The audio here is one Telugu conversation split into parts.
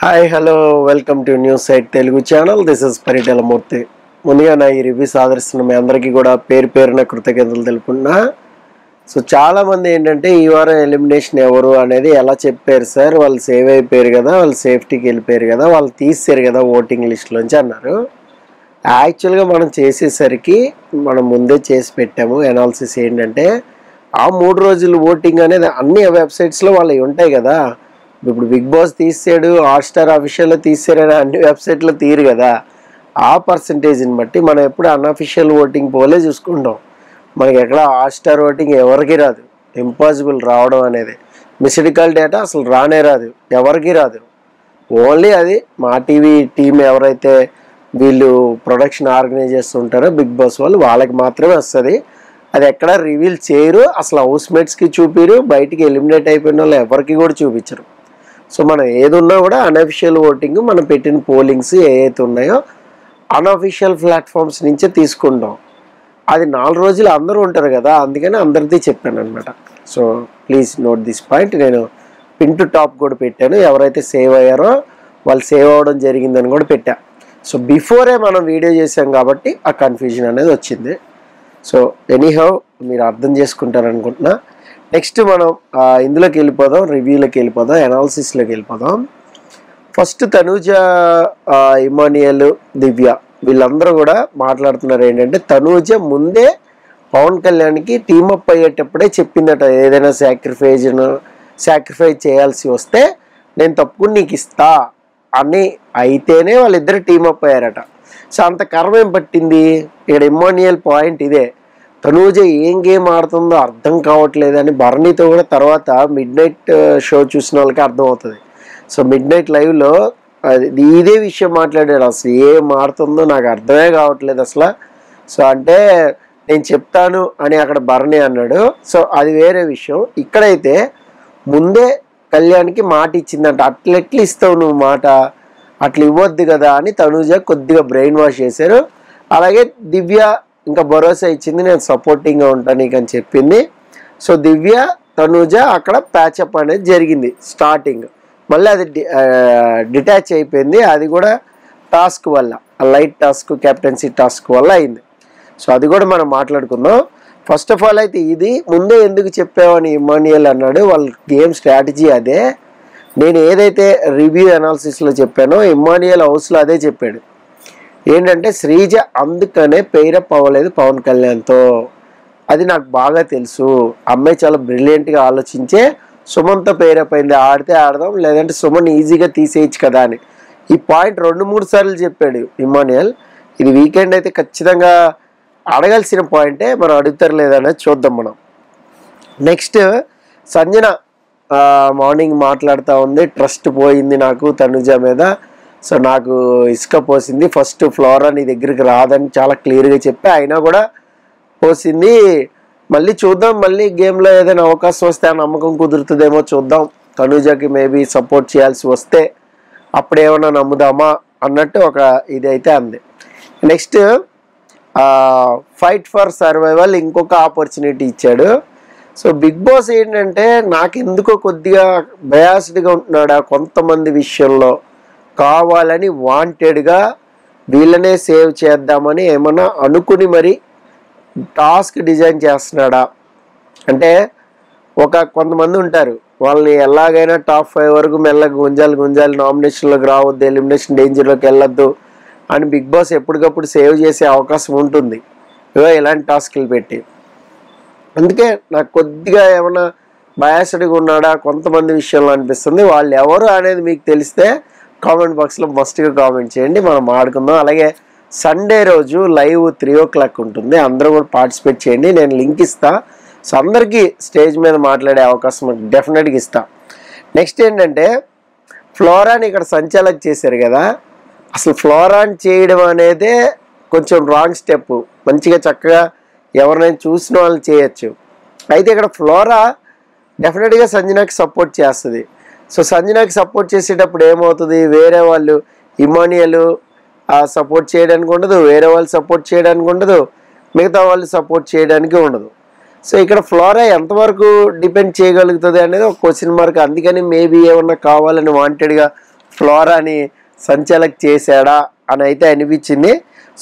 Hi hello welcome to news site Telugu channel. This is Paritalamurthy. ముందుగా నా ఈ రివ్యూస్ ఆదరిస్తున్న మీ అందరికీ కూడా పేరు పేరున కృతజ్ఞతలు తెలుపుకున్నా. సో చాలామంది ఏంటంటే ఈ వారం ఎలిమినేషన్ ఎవరు అనేది ఎలా చెప్పారు సార్, వాళ్ళు సేవ్ అయిపోయారు కదా, వాళ్ళు సేఫ్టీకి వెళ్ళిపోయారు కదా, వాళ్ళు తీసారు కదా ఓటింగ్ లిస్ట్లోంచి అన్నారు. యాక్చువల్గా మనం చేసేసరికి మనం ముందే చేసి పెట్టాము. అనాలిసిస్ ఏంటంటే ఆ 3 రోజులు ఓటింగ్ అనేది అన్ని వెబ్సైట్స్లో వాళ్ళవి ఉంటాయి కదా. ఇప్పుడు బిగ్ బాస్ తీసాడు, హాట్స్టార్ అఫీషియల్లో తీసారని అన్ని వెబ్సైట్లో తీరు కదా. ఆ పర్సంటేజ్ని బట్టి మనం ఎప్పుడు అన్అఫీషియల్ ఓటింగ్ పోలే చూసుకుంటాం. మనకి ఎక్కడ హాట్స్టార్ ఓటింగ్ ఎవరికి రాదు, ఇంపాసిబుల్ రావడం అనేది. మిస్డ్ కాల్ డేటా అసలు రానే రాదు, ఎవరికి రాదు. ఓన్లీ అది మా టీవీ టీం ఎవరైతే వీళ్ళు ప్రొడక్షన్ ఆర్గనైజ్ చేస్తుంటారో బిగ్ బాస్ వాళ్ళకి మాత్రమే వస్తుంది. అది ఎక్కడ రివీల్ చేయరు, అసలు హౌస్మేట్స్కి చూపిరు, బయటికి ఎలిమినేట్ అయిపోయిన వాళ్ళు ఎవరికి కూడా చూపించరు. సో మనం ఏది ఉన్నా కూడా అన్అఫీషియల్ ఓటింగ్ మనం పెట్టిన పోలింగ్స్ ఏవైతే ఉన్నాయో అన్అఫీషియల్ ప్లాట్ఫామ్స్ నుంచే తీసుకుంటాం. అది 4 రోజులు అందరూ ఉంటారు కదా, అందుకని అందరిది చెప్పాను అనమాట. So please note this point. నేను పిన్ టు టాప్ కూడా పెట్టాను, ఎవరైతే సేవ్ అయ్యారో వాళ్ళు సేవ్ అవ్వడం జరిగిందని కూడా పెట్టా. సో బిఫోరే మనం వీడియో చేసాం కాబట్టి ఆ కన్ఫ్యూజన్ అనేది వచ్చింది. సో ఎనీహౌ మీరు అర్థం చేసుకుంటారనుకుంటున్నా. నెక్స్ట్ మనం ఇందులోకి వెళ్ళిపోదాం, రివ్యూలోకి వెళ్ళిపోదాం, అనాలిసిస్లోకి వెళ్ళిపోదాం. ఫస్ట్ తనూజ, ఇమానియల్, దివ్య వీళ్ళందరూ కూడా మాట్లాడుతున్నారు ఏంటంటే తనూజ ముందే పవన్ కళ్యాణ్కి టీమప్ అయ్యేటప్పుడే చెప్పిందట, ఏదైనా సాక్రిఫైస్ చేయాల్సి వస్తే నేను తప్పకుండా నీకు ఇస్తా అని. అయితేనే వాళ్ళిద్దరు టీమప్ అయ్యారట. సో అంత కర్మ ఏం పట్టింది ఇక్కడ. ఇమానియల్ పాయింట్ ఇదే, తనూజ ఏం గేమ్ ఆడుతుందో అర్థం కావట్లేదని భరణితో కూడా తర్వాత మిడ్ నైట్ షో చూసిన వాళ్ళకి అర్థమవుతుంది. సో మిడ్ నైట్ లైవ్లో ఇదే విషయం మాట్లాడాడు, అసలు ఏం ఆడుతుందో నాకు అర్థమే కావట్లేదు అసలు. సో అంటే నేను చెప్తాను అని అక్కడ భరణి అన్నాడు. సో అది వేరే విషయం. ఇక్కడైతే ముందే కళ్యాణ్కి మాట ఇచ్చిందంట, అట్లెట్లు ఇస్తావు నువ్వు మాట, అట్లా ఇవ్వద్దు కదా అని తనూజ కొద్దిగా బ్రెయిన్ వాష్ చేశారు. అలాగే దివ్య ఇంకా భరోసా ఇచ్చింది, నేను సపోర్టింగ్గా ఉంటాను నీకు అని చెప్పింది. సో దివ్య తనూజ అక్కడ ప్యాచప్ అనేది జరిగింది స్టార్టింగ్. మళ్ళీ అది డిటాచ్ అయిపోయింది. అది కూడా టాస్క్ వల్ల, లైట్ టాస్క్, కెప్టెన్సీ టాస్క్ వల్ల అయింది. సో అది కూడా మనం మాట్లాడుకుందాం. ఫస్ట్ ఆఫ్ ఆల్ అయితే ఇది ముందే ఎందుకు చెప్పావని ఇమానియల్ అన్నాడు. వాళ్ళ గేమ్ స్ట్రాటజీ అదే. నేను ఏదైతే రివ్యూ అనాలిసిస్లో చెప్పానో ఇమానియల్ హౌస్లో అదే చెప్పాడు. ఏంటంటే శ్రీజ అందుకనే పెయిరప్ అవ్వలేదు పవన్ కళ్యాణ్తో, అది నాకు బాగా తెలుసు. అమ్మాయి చాలా బ్రిలియంట్గా ఆలోచించే సుమన్తో పెయిరప్ అయింది. ఆడితే ఆడదాం, లేదంటే సుమన్ ఈజీగా తీసేయచ్చు కదా అని. ఈ పాయింట్ 2-3 సార్లు చెప్పాడు ఇమానియల్. ఇది వీకెండ్ అయితే ఖచ్చితంగా అడగాల్సిన పాయింటే, మనం అడుగుతారు లేదనేది చూద్దాం మనం. నెక్స్ట్ సంజన మార్నింగ్ మాట్లాడుతూ ఉంది, ట్రస్ట్ పోయింది నాకు తనుజ మీద. సో నాకు ఇసుక పోసింది, ఫస్ట్ ఫ్లోరా నీ దగ్గరికి రాదని చాలా క్లియర్గా చెప్పి అయినా కూడా పోసింది. మళ్ళీ చూద్దాం, మళ్ళీ గేమ్లో ఏదైనా అవకాశం వస్తే ఆ నమ్మకం కుదురుతుందేమో చూద్దాం. తనుజకి మేబీ సపోర్ట్ చేయాల్సి వస్తే అప్పుడేమన్నా నమ్ముదామా అన్నట్టు ఒక ఇది అయితే అంది. నెక్స్ట్ ఫైట్ ఫర్ సర్వైవల్ ఇంకొక ఆపర్చునిటీ ఇచ్చాడు. సో బిగ్ బాస్ ఏంటంటే నాకు ఎందుకో కొద్దిగా బయాస్డ్గా ఉంటున్నాడు కొంతమంది విషయంలో. కావాలని వాంటెడ్గా వీళ్ళనే సేవ్ చేద్దామని ఏమన్నా అనుకుని మరి టాస్క్ డిజైన్ చేస్తున్నాడా అంటే, కొంతమంది ఉంటారు వాళ్ళని ఎలాగైనా టాప్ 5 వరకు మెల్లగా గుంజాలి, నామినేషన్లోకి రావద్దు, ఎలిమినేషన్ డేంజర్లోకి వెళ్ళొద్దు అని బిగ్ బాస్ ఎప్పటికప్పుడు సేవ్ చేసే అవకాశం ఉంటుంది ఇలాంటి టాస్క్లు పెట్టి. అందుకే నాకు కొద్దిగా ఏమన్నా బయాస్డ్గా ఉన్నాడా కొంతమంది విషయంలో అనిపిస్తుంది. వాళ్ళు ఎవరు అనేది మీకు తెలిస్తే కామెంట్ బాక్స్లో మస్ట్గా కామెంట్ చేయండి, మనం ఆడుకుందాం. అలాగే సండే రోజు లైవ్ 3 o'clock ఉంటుంది, అందరూ కూడా పార్టిసిపేట్ చేయండి. నేను లింక్ ఇస్తా. సో అందరికీ స్టేజ్ మీద మాట్లాడే అవకాశం డెఫినెట్గా ఇస్తా. నెక్స్ట్ ఏంటంటే ఫ్లోరాని ఇక్కడ సంచాలక్ చేశారు కదా, అసలు ఫ్లోరాని చేయడం అనేదే కొంచెం రాంగ్ స్టెప్. మంచిగా చక్కగా ఎవరినైనా చూసిన వాళ్ళు చేయొచ్చు. అయితే ఇక్కడ ఫ్లోరా డెఫినెట్గా సంజనాకి సపోర్ట్ చేస్తుంది. సో సంజనాకి సపోర్ట్ చేసేటప్పుడు ఏమవుతుంది, వేరే వాళ్ళు ఇమానియల్ సపోర్ట్ చేయడానికి ఉండదు, వేరే వాళ్ళు సపోర్ట్ చేయడానికి ఉండదు, మిగతా వాళ్ళు సపోర్ట్ చేయడానికి ఉండదు. సో ఇక్కడ ఫ్లోరా ఎంతవరకు డిపెండ్ చేయగలుగుతుంది అనేది ఒక క్వశ్చన్ మార్క్. అందుకని మేబీ ఏమన్నా కావాలని వాంటెడ్గా ఫ్లోరాని సంచాలక్ చేశాడా అని అయితే అనిపించింది.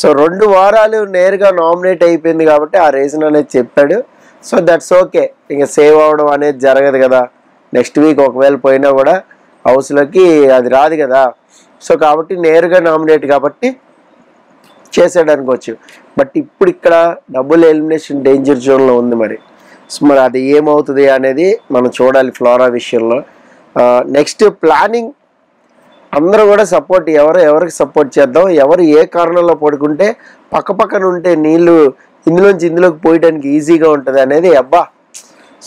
సో 2 వారాలు నేరుగా నామినేట్ అయిపోయింది కాబట్టి ఆ రీజన్ అనేది చెప్పాడు. So that's okay. ఇంకా సేవ్ అవ్వడం అనేది జరగదు కదా, నెక్స్ట్ వీక్ ఒకవేళ పోయినా కూడా హౌస్లోకి అది రాదు కదా. సో కాబట్టి నేరుగా నామినేట్ కాబట్టి చేసాడు అనుకోవచ్చు. బట్ ఇప్పుడు ఇక్కడ డబుల్ ఎలిమినేషన్ డేంజర్ జోన్లో ఉంది. మరి అది ఏమవుతుంది అనేది మనం చూడాలి ఫ్లోరా విషయంలో. నెక్స్ట్ ప్లానింగ్ అందరూ కూడా సపోర్ట్, ఎవరికి సపోర్ట్ చేద్దాం, ఎవరు ఏ కారణంలో పడుకుంటే పక్కన ఉంటే నీళ్ళు ఇందులోంచి ఇందులోకి పోయడానికి ఈజీగా ఉంటుంది అనేది. అబ్బా,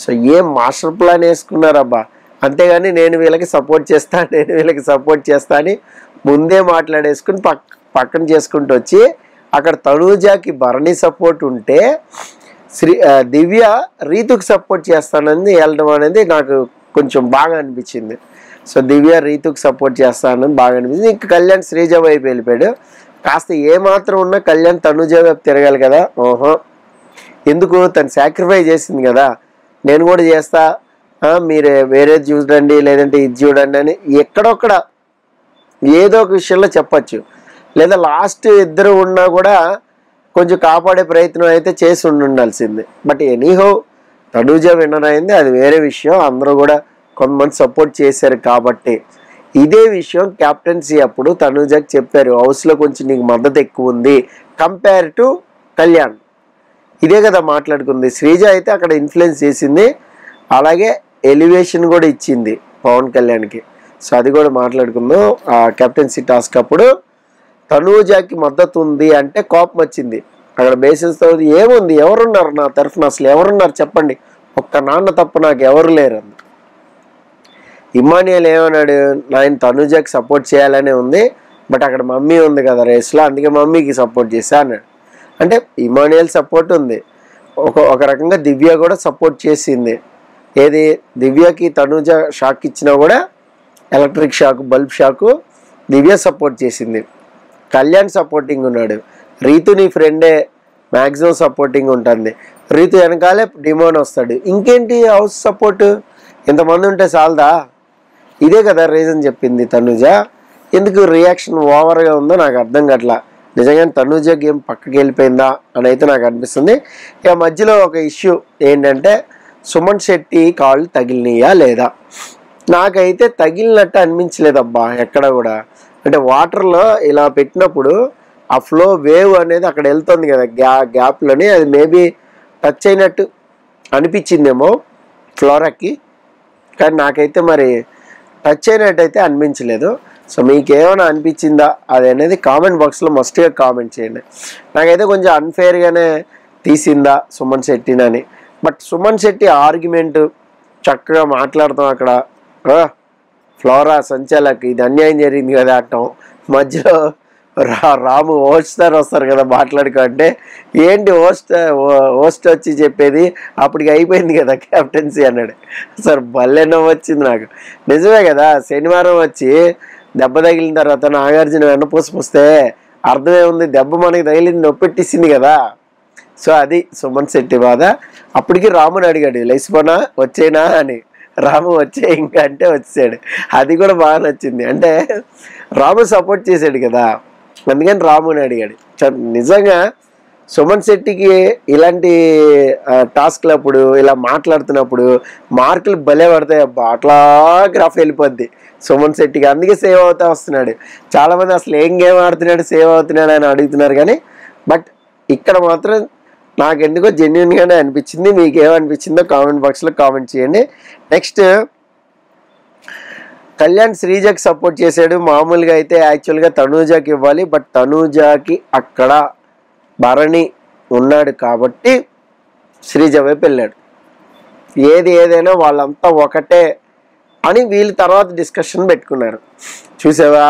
సో ఏం మాస్టర్ ప్లాన్ వేసుకున్నారబ్బా. అంతేగాని నేను వీళ్ళకి సపోర్ట్ చేస్తా అని ముందే మాట్లాడేసుకుని పక్కన చేసుకుంటూ వచ్చి అక్కడ తనూజాకి భరణి సపోర్ట్ ఉంటే దివ్య రీతుకి సపోర్ట్ చేస్తానని వెళ్ళడం అనేది నాకు కొంచెం బాగా అనిపించింది. సో దివ్య రీతుకి సపోర్ట్ చేస్తానని బాగా అనిపించింది. ఇంకా కళ్యాణ్ శ్రీజ వైపు వెళ్ళిపోయాడు. కాస్త ఏమాత్రం ఉన్నా కళ్యాణ్ తనూజ వైపు తిరగాలి కదా. ఎందుకు, తను సాక్రిఫైస్ చేసింది కదా, నేను కూడా చేస్తా, మీరు వేరేది చూడండి లేదంటే ఇది చూడండి అని ఎక్కడొక్కడ ఏదో ఒక విషయంలో చెప్పచ్చు. లేదా లాస్ట్ ఇద్దరు ఉన్నా కూడా కొంచెం కాపాడే ప్రయత్నం అయితే చేసి ఉండాల్సింది. బట్ ఎనీహో తనూజ విన్నర్ అయింది, అది వేరే విషయం. అందరూ కూడా కొంతమంది సపోర్ట్ చేశారు కాబట్టి. ఇదే విషయం క్యాప్టెన్సీ అప్పుడు తనూజకి చెప్పారు, హౌస్లో కొంచెం నీకు మద్దతు ఎక్కువ ఉంది కంపేర్ టు కళ్యాణ్. ఇదే కదా మాట్లాడుకుంది. శ్రీజ అయితే అక్కడ ఇన్ఫ్లుయెన్స్ చేసింది, అలాగే ఎలివేషన్ కూడా ఇచ్చింది పవన్ కళ్యాణ్కి. సో అది కూడా మాట్లాడుకుందాం. ఆ కెప్టెన్సీ టాస్క్ అప్పుడు తనూజకి మద్దతు ఉంది అంటే కోపం వచ్చింది. అక్కడ బేసిస్తో ఏముంది, ఎవరున్నారు నా తరఫున, అసలు ఎవరున్నారు చెప్పండి, ఒక్క నాన్న తప్ప నాకు ఎవరు లేరు అంది. ఇమానియల్ ఏమన్నాడు, నేను తనూజకి సపోర్ట్ చేయాలనే ఉంది, బట్ అక్కడ మమ్మీ ఉంది కదా రేస్లో, అందుకే మమ్మీకి సపోర్ట్ చేశా అన్నాడు. అంటే ఇమానియల్ సపోర్ట్ ఉంది, ఒక రకంగా దివ్య కూడా సపోర్ట్ చేసింది. ఏది, దివ్యకి తనూజ షాక్ ఇచ్చినా కూడా ఎలక్ట్రిక్ షాక్, బల్బ్ షాకు దివ్య సపోర్ట్ చేసింది. కళ్యాణ్ సపోర్టింగ్ ఉన్నాడు, రీతు నీ ఫ్రెండే మ్యాక్సిమం సపోర్టింగ్ ఉంటుంది. రీతు వెనకాలే డిమోన్ వస్తాడు. ఇంకేంటి హౌస్ సపోర్టు, ఇంతమంది ఉంటే చాలదా? ఇదే కదా రీజన్ చెప్పింది తనూజ. ఎందుకు రియాక్షన్ ఓవర్గా ఉందో నాకు అర్థం కావట్లా. నిజంగానే తనూజ గేమ్ పక్కకి వెళ్ళిపోయిందా అని అయితే నాకు అనిపిస్తుంది. ఇక మధ్యలో ఒక ఇష్యూ ఏంటంటే సుమన్ శెట్టి కాళ్ళు తగిలినాయా లేదా? నాకైతే తగిలినట్టు అనిపించలేదబ్బా ఎక్కడ కూడా. అంటే వాటర్లో ఇలా పెట్టినప్పుడు ఆ ఫ్లో వేవ్ అనేది అక్కడ వెళ్తుంది కదా గ్యాప్లోని, అది మేబీ టచ్ అయినట్టు అనిపించిందేమో ఫ్లోరాకి, కానీ నాకైతే మరి టచ్ అయినట్టయితే అనిపించలేదు. సో మీకేమైనా అనిపించిందా అది అనేది కామెంట్ బాక్స్లో మస్ట్గా కామెంట్ చేయండి. నాకైతే కొంచెం అన్ఫేర్గానే తీసిందా సుమన్ శెట్టినని. బట్ సుమన్ శెట్టి ఆర్గ్యుమెంట్ చక్కగా మాట్లాడతాం అక్కడ, ఫ్లోరా సంచాలక్ ఇది అన్యాయం జరిగింది కదా అంటాం, మధ్యలో రాము హోస్టర్ వస్తారు కదా మాట్లాడుకుంటే, ఏంటి హోస్ట్ వచ్చి చెప్పేది అప్పటికి అయిపోయింది కదా క్యాప్టెన్సీ అన్నాడు. సార్ భలే నవ్వు వచ్చింది నాకు. నిజమే కదా, శనివారం వచ్చి దెబ్బ తగిలిన తర్వాత నాగార్జున వెన్నపూస పూస్తే అర్థమే ఉంది, దెబ్బ మనకి తగిలింది నొప్పెట్టిసింది కదా. సో అది సుమన్ శెట్టి బాధ. అప్పటికి రాముని అడిగాడు లేచిపోనా వచ్చేనా అని, రాము వచ్చే ఇంకా అంటే వచ్చాడు. అది కూడా బాగా నచ్చింది. అంటే రాము సపోర్ట్ చేశాడు కదా, అందుకని రాముని అడిగాడు. నిజంగా సుమన్ శెట్టికి ఇలాంటి టాస్క్లప్పుడు ఇలా మాట్లాడుతున్నప్పుడు మార్కులు భలే పడతాయి అబ్బా, అట్లా గ్రాఫ్ వెళ్ళిపోద్ది సుమన్ శెట్టికి. అందుకే సేవ్ అవుతా వస్తున్నాడు. చాలామంది అసలు ఏం గేమ్ ఆడుతున్నాడు సేవ్ అవుతున్నాడు అని అడుగుతున్నారు, కానీ బట్ ఇక్కడ మాత్రం నాకు ఎందుకో జెన్యున్గానే అనిపించింది. మీకు ఏమనిపించిందో కామెంట్ బాక్స్లో కామెంట్ చేయండి. నెక్స్ట్ కళ్యాణ్ శ్రీజకి సపోర్ట్ చేశాడు. మామూలుగా అయితే యాక్చువల్గా తనూజకి ఇవ్వాలి, బట్ తనూజకి అక్కడ భరణి ఉన్నాడు కాబట్టి శ్రీజ వైపు వెళ్ళాడు. ఏదైనా వాళ్ళంతా ఒకటే అని వీళ్ళు తర్వాత డిస్కషన్ పెట్టుకున్నారు. చూసావా,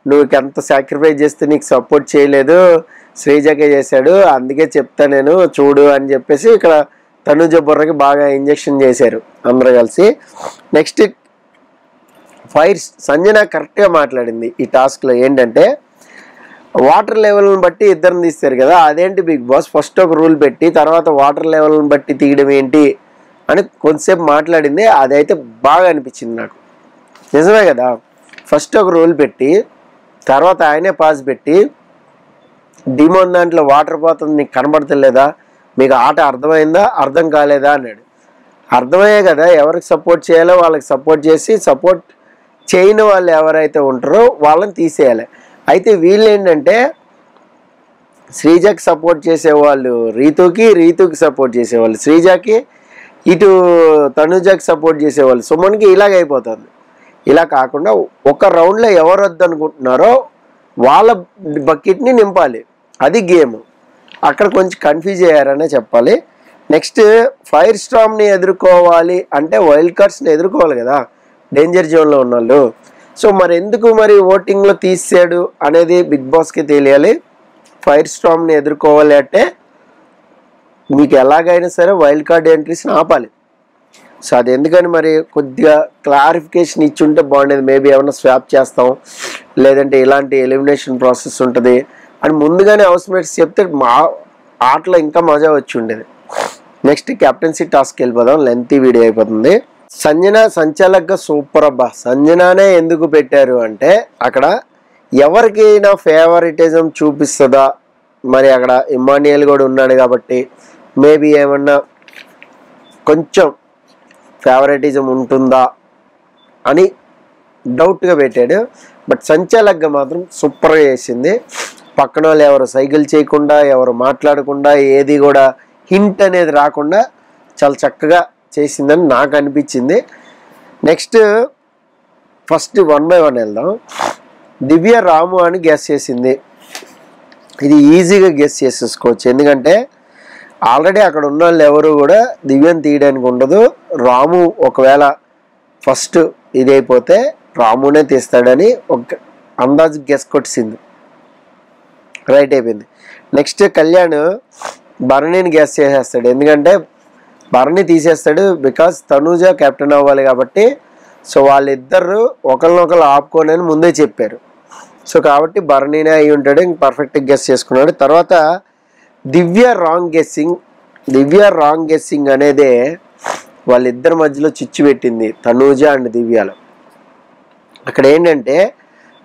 నువ్వు ఎంత సాక్రిఫైస్ చేస్తే నీకు సపోర్ట్ చేయలేదు, శ్రీజకే చేశాడు, అందుకే చెప్తా నేను చూడు అని చెప్పేసి ఇక్కడ తనూజ బుర్రకి బాగా ఇంజెక్షన్ చేశారు అందరూ కలిసి. నెక్స్ట్ ఫైర్ సంజన కరెక్ట్గా మాట్లాడింది ఈ టాస్క్లో. ఏంటంటే వాటర్ లెవెల్ని బట్టి ఇద్దరిని తీస్తారు కదా, అదేంటి బిగ్ బాస్ ఫస్ట్ ఒక రూల్ పెట్టి తర్వాత వాటర్ లెవెల్ని బట్టి తీయడం ఏంటి అని కొంతసేపు మాట్లాడింది. అదైతే బాగా అనిపించింది నాకు. నిజమే కదా, ఫస్ట్ ఒక రూల్ పెట్టి తర్వాత ఆయనే పాస్ పెట్టి డిమోన్ దాంట్లో వాటర్ పోతుంది నీకు కనబడతలేదా, మీకు ఆట అర్థమైందా అర్థం కాలేదా అన్నాడు. అర్థమయ్యే కదా, ఎవరికి సపోర్ట్ చేయాలో వాళ్ళకి సపోర్ట్ చేసి సపోర్ట్ చేయని వాళ్ళు ఎవరైతే ఉంటారో వాళ్ళని తీసేయాలి. అయితే వీళ్ళు ఏంటంటే శ్రీజకి సపోర్ట్ చేసేవాళ్ళు రీతుకి సపోర్ట్ చేసేవాళ్ళు శ్రీజకి, ఇటు తనుజకి సపోర్ట్ చేసేవాళ్ళు సుమన్కి. ఇలాగ అయిపోతుంది. ఇలా కాకుండా ఒక రౌండ్లో ఎవరు వద్దనుకుంటున్నారో వాళ్ళ బకెట్ని నింపాలి, అది గేమ్. అక్కడ కొంచెం కన్ఫ్యూజ్ అయ్యారనే చెప్పాలి. నెక్స్ట్ ఫైర్ స్టార్మ్ని ఎదుర్కోవాలి అంటే వైల్డ్ కార్డ్స్ని ఎదుర్కోవాలి కదా డేంజర్ జోన్లో ఉన్న వాళ్ళు. సో మరి ఎందుకు మరి ఓటింగ్లో తీసాడు అనేది బిగ్ బాస్కి తెలియాలి. ఫైర్ స్టార్మ్ని ఎదుర్కోవాలి అంటే మీకు ఎలాగైనా సరే వైల్డ్ కార్డ్ ఎంట్రీస్ని ఆపాలి. సో అది ఎందుకని మరి కొద్దిగా క్లారిఫికేషన్ ఇచ్చుంటే బాగుండేది. మేబీ ఏమైనా స్వాప్ చేస్తాం లేదంటే ఇలాంటి ఎలిమినేషన్ ప్రాసెస్ ఉంటుంది అని ముందుగానే హౌస్మేట్స్ చెప్తే మా ఆటలో ఇంకా మజా వచ్చి ఉండేది. నెక్స్ట్ కెప్టెన్సీ టాస్క్ వెళ్ళిపోదాం, లెంతీ వీడియో అయిపోతుంది. సంజన సంచాలక్గా సూపర్ అబ్బా. సంజనానే ఎందుకు పెట్టారు అంటే అక్కడ ఎవరికైనా ఫేవరెటిజం చూపిస్తుందా, మరి అక్కడ ఇమ్మాన్యుయల్ కూడా ఉన్నాడు కాబట్టి మేబీ ఏమన్నా కొంచెం ఫేవరెటిజం ఉంటుందా అని డౌట్గా పెట్టాడు. బట్ సంచాలక్గా మాత్రం సూపర్గా చేసింది. పక్కన వాళ్ళు ఎవరు సైకిల్ చేయకుండా ఎవరు మాట్లాడకుండా ఏది కూడా హింట్ అనేది రాకుండా చాలా చక్కగా చేసిందని నాకు అనిపించింది. నెక్స్ట్ ఫస్ట్ 1 by 1 వెళ్దాం. దివ్య రాము అని గెస్ చేసింది. ఇది ఈజీగా గెస్ చేసేసుకోవచ్చు, ఎందుకంటే ఆల్రెడీ అక్కడ ఉన్న వాళ్ళు ఎవరు కూడా దివ్యని తీయడానికి ఉండదు. రాము ఒకవేళ ఫస్ట్ ఇదైపోతే రామునే తీస్తాడని ఒక అందాజు గెస్ కొట్టింది. రైట్ అయిపోయింది. నెక్స్ట్ కళ్యాణ్ భరణిని గెస్ చేసేస్తాడు, ఎందుకంటే భరణి తీసేస్తాడు బికాజ్ తనూజ కెప్టెన్ అవ్వాలి కాబట్టి. సో వాళ్ళిద్దరు ఒకరినొకరు ఆపుకొని అని ముందే చెప్పారు. సో కాబట్టి భరణినే అయి ఉంటాడు, ఇంక పర్ఫెక్ట్గా గెస్ చేసుకున్నాడు. తర్వాత దివ్య రాంగ్ గెస్సింగ్ అనేదే వాళ్ళిద్దరి మధ్యలో చిచ్చు పెట్టింది తనూజ అండ్ దివ్యలో. అక్కడ ఏంటంటే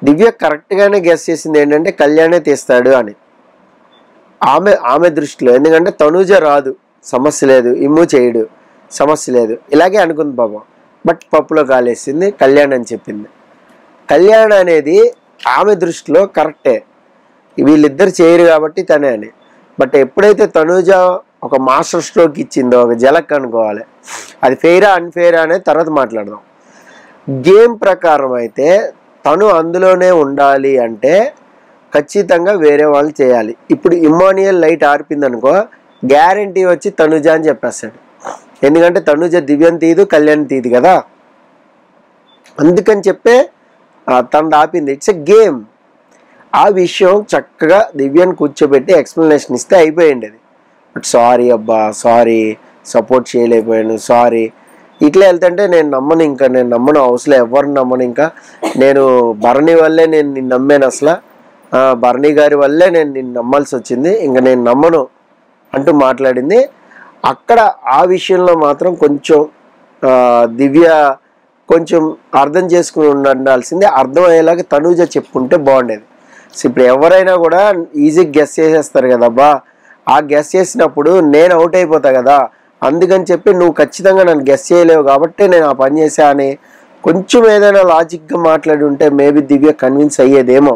దివ్య కరెక్ట్గానే గెస్ చేసింది ఏంటంటే కళ్యాణే తీస్తాడు అని ఆమె దృష్టిలో. ఎందుకంటే తనూజ రాదు, సమస్య లేదు, ఇమ్ము చేయడు, సమస్య లేదు, ఇలాగే అనుకుంది పాపం. బట్ పప్పులో కాలేసింది కళ్యాణ్ అని చెప్పింది. కళ్యాణ్ అనేది ఆమె దృష్టిలో కరెక్టే, వీళ్ళిద్దరు చేయరు కాబట్టి తనే అని. బట్ ఎప్పుడైతే తనూజ ఒక మాస్టర్ స్ట్రోక్ ఇచ్చిందో, ఒక జలక్ అనుకోవాలి, అది ఫెయిరా అన్ఫెయిరా అనేది తర్వాత మాట్లాడదాం. గేమ్ ప్రకారం అయితే తను అందులోనే ఉండాలి అంటే ఖచ్చితంగా వేరే వాళ్ళు చేయాలి. ఇప్పుడు ఇమ్మాన్యుయల్ లైట్ ఆర్పింది అనుకో, గ్యారంటీ వచ్చి తనుజ అని చెప్పేస్తాడు, ఎందుకంటే తనుజ దివ్యం తీదు కళ్యాణ్ తీదు కదా, అందుకని చెప్పే తను ఆపింది. It's a game. ఆ విషయం చక్కగా దివ్యాన్ని కూర్చోబెట్టి ఎక్స్ప్లెనేషన్ ఇస్తే అయిపోయింది అది. బట్ సారీ అబ్బా, సారీ, సపోర్ట్ చేయలేకపోయాను, సారీ, ఇట్లా వెళ్తుంటే నేను నమ్మను హౌస్లో ఎవరిని నమ్మను. ఇంకా నేను భరణి వల్లే నేను నిన్ను నమ్మాను, అసలు భరణి గారి వల్లే నేను నిన్ను నమ్మాల్సి వచ్చింది, ఇంకా నేను నమ్మను అంటూ మాట్లాడింది. అక్కడ ఆ విషయంలో మాత్రం కొంచెం దివ్య కొంచెం అర్థం చేసుకుని ఉండాల్సిందే, అర్థమయ్యేలాగా తనూజ చెప్పుకుంటే బాగుండేది. సో ఇప్పుడు ఎవరైనా కూడా ఈజీగా గెస్ చేసేస్తారు కదబ్బా, ఆ గెస్ చేసినప్పుడు నేను అవుట్ అయిపోతా కదా, అందుకని చెప్పి నువ్వు ఖచ్చితంగా నన్ను గెస్ చేయలేవు కాబట్టి నేను ఆ పని చేశా అని కొంచెం ఏదైనా లాజిక్గా మాట్లాడి ఉంటే మేబీ దివ్య కన్విన్స్ అయ్యేదేమో.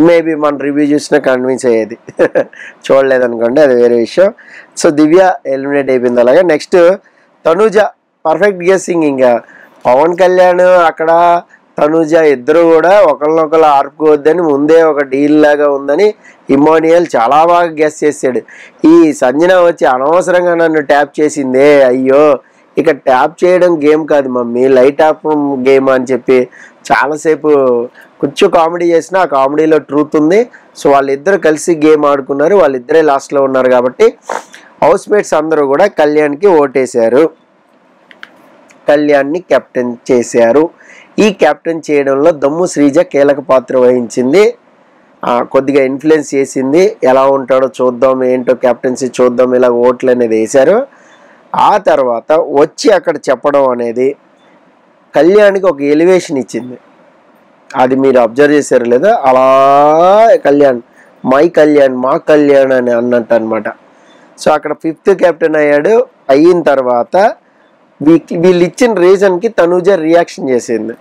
మేబీ మన రివ్యూ చూసినా కన్విన్స్ అయ్యేది, చూడలేదనుకోండి, అది వేరే విషయం. సో దివ్య ఎలిమినేట్ అయిపోయింది. అలాగే నెక్స్ట్ తనూజ పర్ఫెక్ట్ గెస్సింగ్. ఇంకా పవన్ కళ్యాణ్ అక్కడ తనూజ ఇద్దరు కూడా ఒకరినొకరు ఆర్పుకోవద్దని ముందే ఒక డీల్ లాగా ఉందని ఇమ్మాన్యుయల్ చాలా బాగా గెస్ చేశాడు. ఈ సంజన వచ్చి అనవసరంగా నన్ను ట్యాప్ చేసిందే, అయ్యో ఇక ట్యాప్ చేయడం గేమ్ కాదు మమ్మీ, లైట్ ఆఫ్ గేమ్ అని చెప్పి చాలాసేపు కొంచెం కామెడీ చేసినా ఆ కామెడీలో ట్రూత్ ఉంది. సో వాళ్ళిద్దరు కలిసి గేమ్ ఆడుకున్నారు, వాళ్ళిద్దరే లాస్ట్లో ఉన్నారు కాబట్టి హౌస్ మేట్స్ అందరూ కూడా కళ్యాణ్కి ఓటేశారు, కళ్యాణ్ని కెప్టెన్ చేశారు. ఈ కెప్టెన్ చేయడంలో దమ్ము శ్రీజ కీలక పాత్ర వహించింది, కొద్దిగా ఇన్ఫ్లుయెన్స్ చేసింది. ఎలా ఉంటాడో చూద్దాం, ఏంటో కెప్టెన్సీ చూద్దాం, ఇలా ఓట్లు అనేది వేశారు. ఆ తర్వాత వచ్చి అక్కడ చెప్పడం అనేది కళ్యాణ్కి ఒక ఎలివేషన్ ఇచ్చింది. అది మీరు అబ్జర్వ్ చేశారు లేదా, అలా కళ్యాణ్ మై కళ్యాణ్ మా కళ్యాణ్ అని అన్నట్టు అనమాట. సో అక్కడ 5th కెప్టెన్ అయిన తర్వాత వీళ్ళు ఇచ్చిన రీజన్కి తనూజ రియాక్షన్ చేసింది.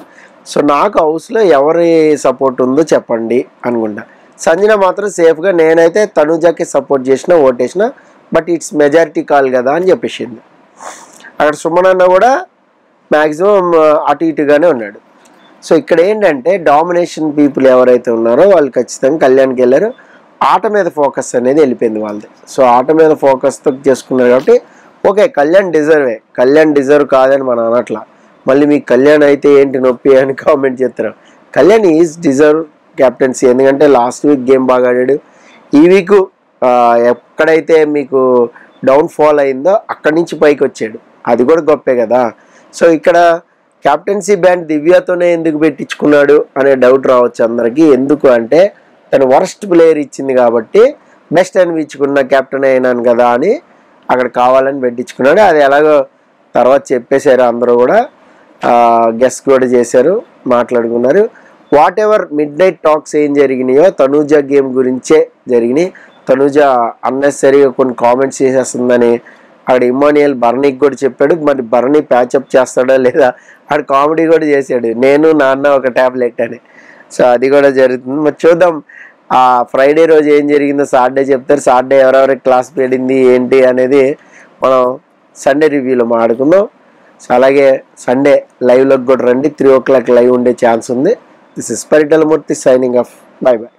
సో నాకు హౌస్లో ఎవరి సపోర్ట్ ఉందో చెప్పండి అనుకుంటా. సంజన మాత్రం సేఫ్గా నేనైతే తనూజకి సపోర్ట్ చేసిన ఓటేసిన, బట్ ఇట్స్ మెజారిటీ కాల్ కదా అని చెప్పేసింది. అక్కడ సుమన్ అన్న కూడా మ్యాక్సిమం అటు ఇటుగానే ఉన్నాడు. సో ఇక్కడ ఏంటంటే డామినేషన్ పీపుల్ ఎవరైతే ఉన్నారో వాళ్ళు ఖచ్చితంగా కళ్యాణ్కి వెళ్ళారు. ఆట మీద ఫోకస్ అనేది వెళ్ళిపోయింది వాళ్ళది. సో ఆట మీద ఫోకస్తో చేసుకున్నారు కాబట్టి ఓకే, కళ్యాణ్ డిజర్వ్ కాదని మనం అనట్లా. మళ్ళీ మీకు కళ్యాణ్ అయితే ఏంటి నొప్పి అని కామెంట్ చేస్తారు. కళ్యాణ్ ఈజ్ డిజర్వ్ క్యాప్టెన్సీ, ఎందుకంటే లాస్ట్ వీక్ గేమ్ బాగా ఆడాడు. ఈ వీక్ ఎక్కడైతే మీకు డౌన్ఫాల్ అయిందో అక్కడి నుంచి పైకి వచ్చాడు, అది కూడా గొప్పే కదా. సో ఇక్కడ క్యాప్టెన్సీ బ్యాండ్ దివ్యతోనే ఎందుకు పెట్టించుకున్నాడు అనే డౌట్ రావచ్చు అందరికీ. ఎందుకు అంటే తను వరస్ట్ ప్లేయర్ ఇచ్చింది కాబట్టి బెస్ట్ అనిపించుకున్న కెప్టెన్ అయినాను కదా అని అక్కడ కావాలని పెట్టించుకున్నాడు. అది ఎలాగో తర్వాత చెప్పేశారు, అందరూ కూడా గెస్ట్ కూడా చేశారు, మాట్లాడుకున్నారు. What ever mid night talks ఏం జరిగినాయో తనూజ గేమ్ గురించే జరిగినాయి. తనూజ అన్నెసరీగా కొన్ని కామెంట్స్ చేసేస్తుందని అక్కడ ఇమ్మాన్యుయల్ బర్నీకి కూడా చెప్పాడు. మరి బర్నీ ప్యాచప్ చేస్తాడా లేదా, ఆడు కామెడీ కూడా చేశాడు, నేను నాన్న ఒక ట్యాబ్లెట్ అని. సో అది కూడా జరుగుతుంది. మరి చూద్దాం ఆ ఫ్రైడే రోజు ఏం జరిగిందో సాటర్డే చెప్తారు. సాటర్డే ఎవరెవరికి క్లాస్ పడింది ఏంటి అనేది మనం సండే రివ్యూలో మాట్లాడుకుందాం. సో అలాగే సండే లైవ్లోకి కూడా రండి, 3 o'clock లైవ్ ఉండే ఛాన్స్ ఉంది. This is Paritala Murthy signing off. By by.